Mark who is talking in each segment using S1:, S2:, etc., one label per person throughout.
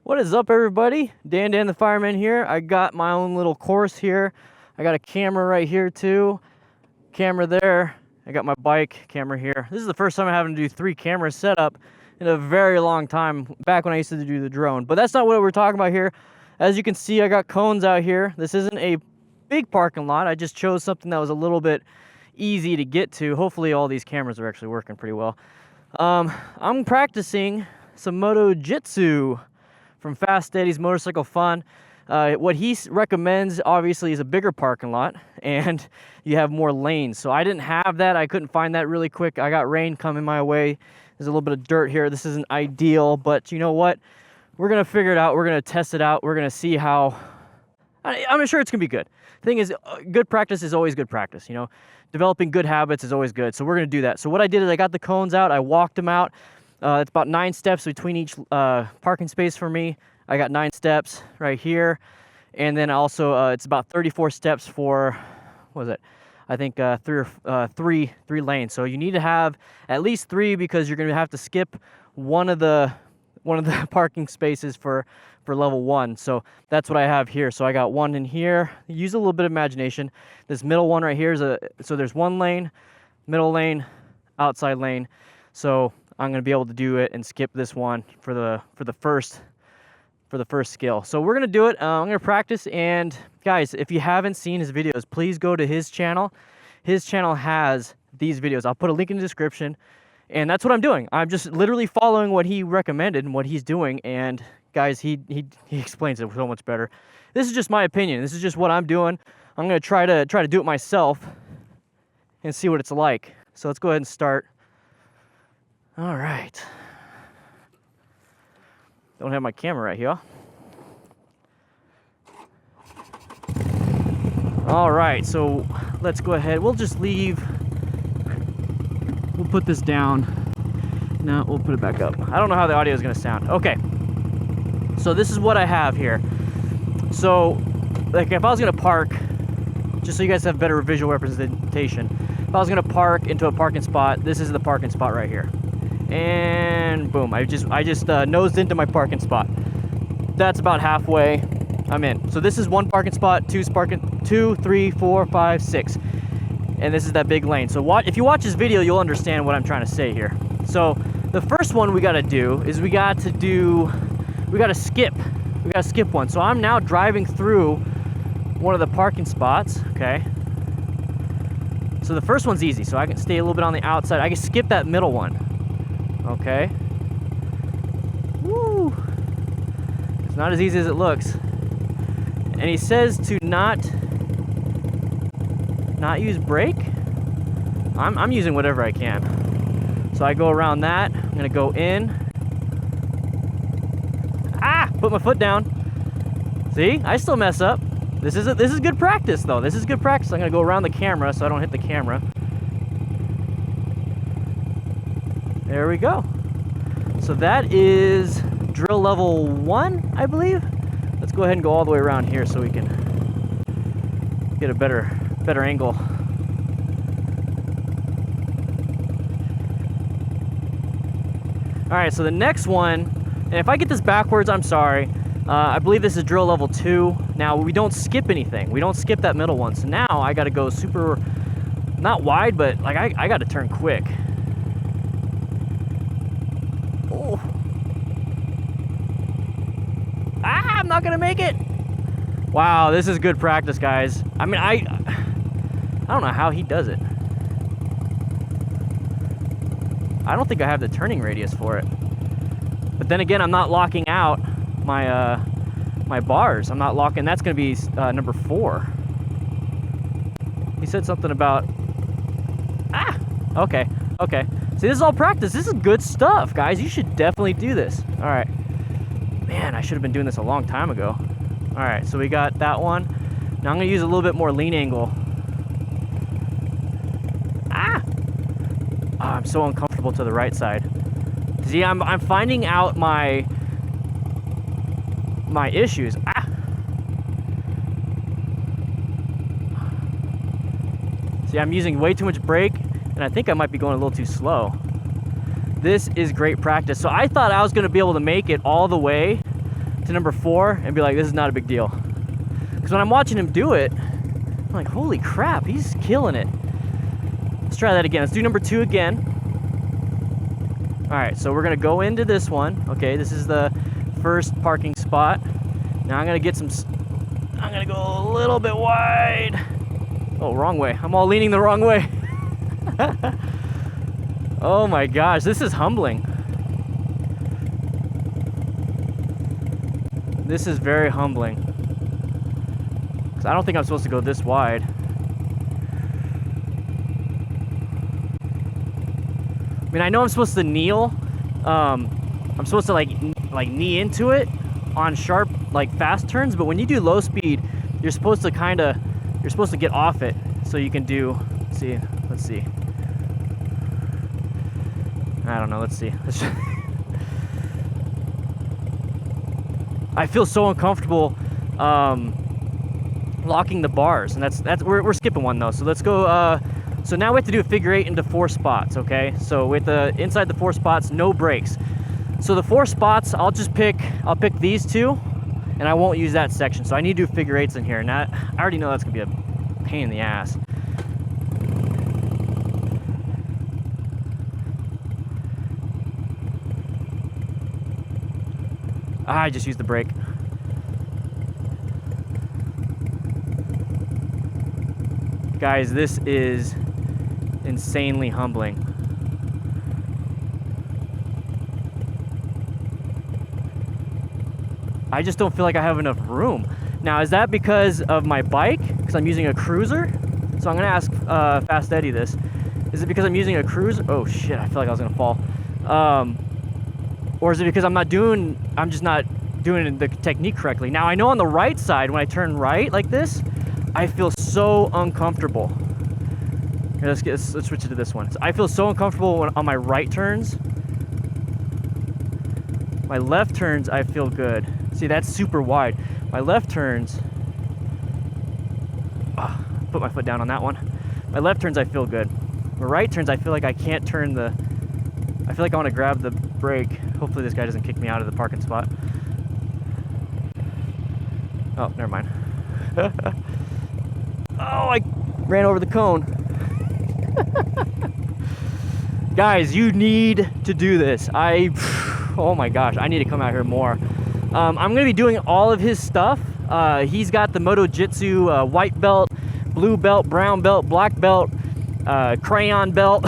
S1: What is up, everybody? DanDanTheFireman here. I got my own little course here. I got a camera right here too. Camera there. I got my bike camera here. This is the first time I'm having to do 3 camera setup in a very long time, back when I used to do the drone. But that's not what we're talking about here. As you can see, I got cones out here. This isn't a big parking lot. I just chose something that was a little bit easy to get to. Hopefully all these cameras are actually working pretty well. I'm practicing some Moto Jitsu from Fast Eddie's Motorcycle Fun. What he recommends, obviously, is a bigger parking lot, and you have more lanes. So I didn't have that. I couldn't find that really quick. I got rain coming my way. There's a little bit of dirt here. This isn't ideal, but you know what? We're going to figure it out. We're going to test it out. We're going to see how... I'm sure it's going to be good. The thing is, good practice is always good practice, you know? Developing good habits is always good. So we're going to do that. So what I did is I got the cones out. I walked them out. It's about 9 steps between each parking space for me. I got 9 steps right here. And then also it's about 34 steps for, what was it? I think three lanes. So you need to have at least 3 because you're going to have to skip one of the parking spaces for level 1. So that's what I have here. So I got 1 in here. Use a little bit of imagination. This middle one right here is so there's 1 lane, middle lane, outside lane. So I'm going to be able to do it and skip this one for the first skill. So we're going to do it. I'm going to practice. And guys, if you haven't seen his videos, please go to his channel. His channel has these videos. I'll put a link in the description. And that's what I'm doing. I'm just literally following what he recommended and what he's doing. And guys, he explains it so much better. This is just my opinion. This is just what I'm doing. I'm going to try to do it myself and see what it's like. So let's go ahead and start. All right. Don't have my camera right here. All right, so let's go ahead. We'll just leave. We'll put this down. No, we'll put it back up. I don't know how the audio is going to sound. Okay. So this is what I have here. So, like, if I was going to park, just so you guys have better visual representation, if I was going to park into a parking spot, this is the parking spot right here. And boom, I just nosed into my parking spot. That's about halfway. I'm in. So this is 1 parking spot, 2 3, 4, 5, 6. And this is that big lane. So if you watch this video, you'll understand what I'm trying to say here. So the first one we got to do is we got to skip one. So I'm now driving through one of the parking spots, okay? So the first one's easy. So I can stay a little bit on the outside. I can skip that middle one. Okay. Woo. It's not as easy as it looks. And he says to not use brake. I'm using whatever I can. So I go around that. I'm gonna go in. Put my foot down. See, I still mess up. This is good practice though. This is good practice. I'm gonna go around the camera so I don't hit the camera. There we go. So that is drill level 1, I believe. Let's go ahead and go all the way around here so we can get a better angle. All right, so the next one, and if I get this backwards, I'm sorry. I believe this is drill level 2. Now, we don't skip anything. We don't skip that middle one. So now I got to go super, not wide, but like I got to turn quick. Oh. I'm not gonna make it. Wow, this is good practice, guys. I mean, I don't know how he does it. I don't think I have the turning radius for it. But then again, I'm not locking out my my bars. I'm not locking. That's gonna be number 4. He said something about. Okay. See, this is all practice. This is good stuff, guys. You should definitely do this. All right. Man, I should have been doing this a long time ago. All right, so we got that one. Now I'm gonna use a little bit more lean angle. Oh, I'm so uncomfortable to the right side. See, I'm finding out my issues. See, I'm using way too much brake, and I think I might be going a little too slow. This is great practice. So I thought I was going to be able to make it all the way to number 4 and be like, this is not a big deal. Because when I'm watching him do it, I'm like, holy crap, he's killing it. Let's try that again. Let's do number 2 again. All right, so we're gonna go into this one. Okay, this is the first parking spot. Now I'm gonna get some, I'm gonna go a little bit wide. Oh, wrong way. I'm all leaning the wrong way. Oh my gosh, this is humbling. This is very humbling. 'Cause I don't think I'm supposed to go this wide. I mean, I know I'm supposed to kneel. I'm supposed to like knee into it on sharp, like fast turns, but when you do low speed, you're supposed to you're supposed to get off it so you can do, let's see. I don't know, let's see. I feel so uncomfortable locking the bars, and we're skipping one though. So let's go. So now we have to do a figure 8 into 4 spots. Okay, so with inside the 4 spots, no brakes. So the 4 spots, I'll pick these 2, and I won't use that section. So I need to do figure 8s in here, and I already know that's gonna be a pain in the ass. I just used the brake. Guys, this is insanely humbling. I just don't feel like I have enough room. Now, is that because of my bike? Because I'm using a cruiser? So I'm gonna ask Fast Eddie this. Is it because I'm using a cruiser? Oh shit, I feel like I was gonna fall. Or is it because I'm just not doing the technique correctly? Now, I know on the right side, when I turn right like this, I feel so uncomfortable. Here, let's switch it to this one. So I feel so uncomfortable on my right turns. My left turns, I feel good. See, that's super wide. My left turns, put my foot down on that one. My left turns, I feel good. My right turns, I feel like I can't turn I feel like I want to grab the brake. Hopefully this guy doesn't kick me out of the parking spot. Oh, never mind. Oh, I ran over the cone. Guys, you need to do this. Oh my gosh, I need to come out here more. I'm gonna be doing all of his stuff. He's got the Moto Jitsu white belt, blue belt, brown belt, black belt, crayon belt.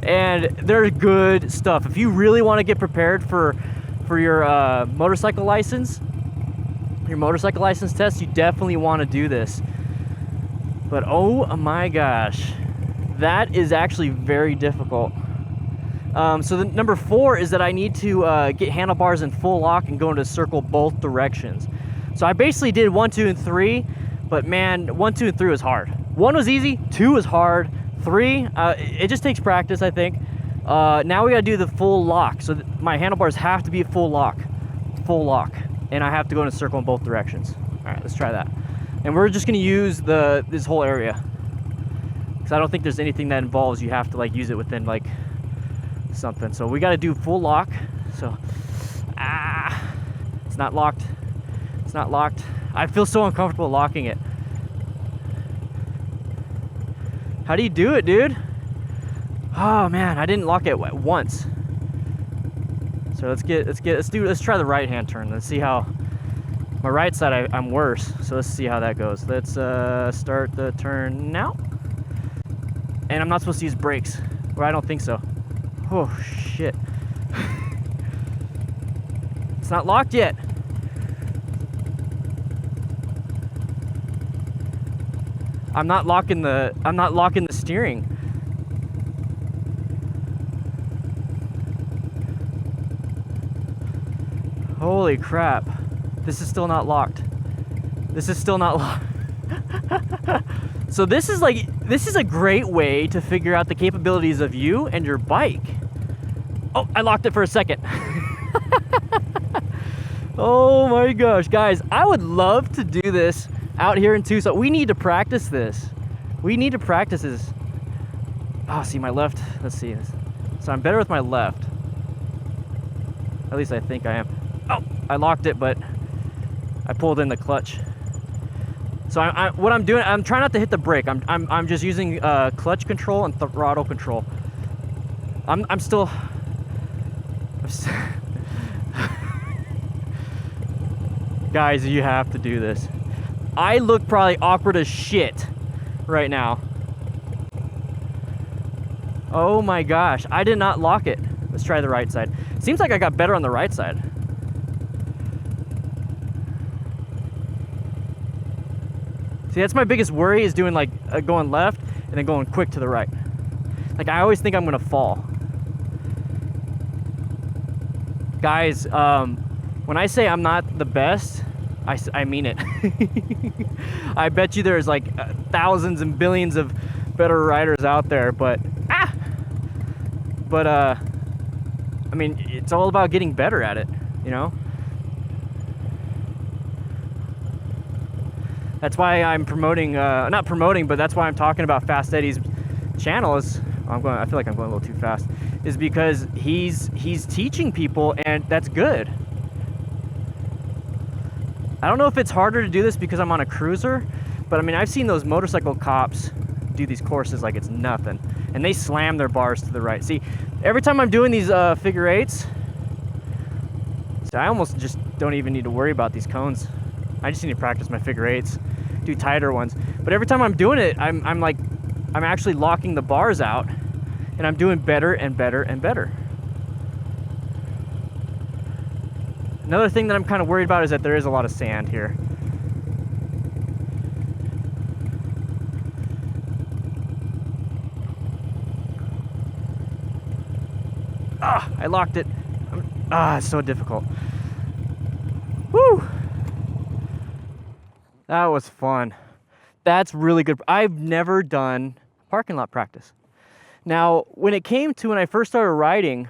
S1: And they're good stuff. If you really want to get prepared for your motorcycle license test, you definitely want to do this. But oh my gosh, that is actually very difficult. So the number 4 is that I need to get handlebars in full lock and go into circle both directions. So I basically did 1, 2, and 3, but man, 1, 2, and 3 was hard. 1 was easy, 2 was hard, 3, it just takes practice, I think. Now we gotta do the full lock. So my handlebars have to be full lock, and I have to go in a circle in both directions. All right, let's try that. And we're just gonna use this whole area, because I don't think there's anything that involves you have to like use it within like something. So we got to do full lock. So it's not locked. It's not locked. I feel so uncomfortable locking it. How do you do it, dude? Oh man, I didn't lock it once. So let's try the right hand turn. Let's see how my right side I'm worse. So let's see how that goes. Let's start the turn now. And I'm not supposed to use brakes, or I don't think so. Oh shit. It's not locked yet. I'm not locking the steering. Holy crap. This is still not locked. This is still not locked. So this is a great way to figure out the capabilities of you and your bike. Oh, I locked it for a second. Oh my gosh, guys, I would love to do this out here in Tucson. We need to practice this. We need to practice this. Oh, see my left. Let's see this. So I'm better with my left. At least I think I am. I locked it, but I pulled in the clutch. So what I'm doing, I'm trying not to hit the brake. I'm just using clutch control and throttle control. I'm still guys, you have to do this. I look probably awkward as shit right now. Oh my gosh, I did not lock it. Let's try the right side. Seems like I got better on the right side. See, that's my biggest worry, is doing like going left and then going quick to the right. Like, I always think I'm gonna fall. Guys, when I say I'm not the best, I mean it. I bet you there's like thousands and billions of better riders out there, but I mean, it's all about getting better at it, you know? That's why I'm promoting, not promoting, but that's why I'm talking about Fast Eddie's channel. I feel like I'm going a little too fast. Is because he's teaching people, and that's good. I don't know if it's harder to do this because I'm on a cruiser, but I mean, I've seen those motorcycle cops do these courses like it's nothing, and they slam their bars to the right. See, every time I'm doing these figure eights, so I almost just don't even need to worry about these cones. I just need to practice my figure eights, do tighter ones. But every time I'm doing it, I'm actually locking the bars out, and I'm doing better and better and better. Another thing that I'm kind of worried about is that there is a lot of sand here. Ah, I locked it. It's so difficult. Woo! That was fun. That's really good. I've never done parking lot practice. Now, when I first started riding,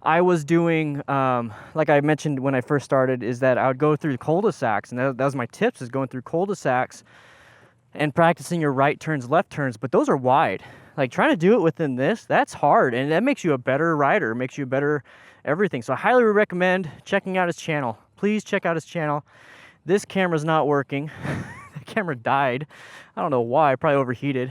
S1: I was doing, like I mentioned when I first started, is that I would go through cul-de-sacs, and that was my tips, is going through cul-de-sacs and practicing your right turns, left turns, but those are wide. Like, trying to do it within this, that's hard, and that makes you a better rider, makes you a better everything. So I highly recommend checking out his channel. Please check out his channel. This camera's not working. The camera died. I don't know why, probably overheated.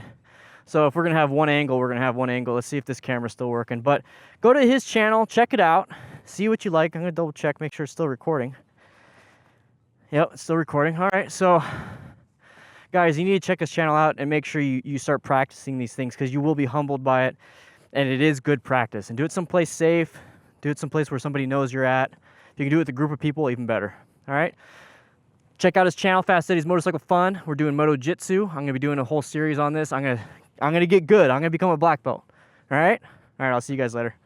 S1: So if we're gonna have one angle, we're gonna have one angle. Let's see if this camera's still working. But go to his channel, check it out, see what you like. I'm gonna double check, make sure it's still recording. Yep, it's still recording. All right, so guys, you need to check his channel out and make sure you start practicing these things, because you will be humbled by it, and it is good practice. And do it someplace safe, do it someplace where somebody knows you're at. If you can do it with a group of people, even better. All right? Check out his channel, Fast Eddie's Motorcycle Fun. We're doing Moto Jitsu. I'm gonna be doing a whole series on this. I'm gonna get good. I'm gonna become a black belt. All right? All right, I'll see you guys later.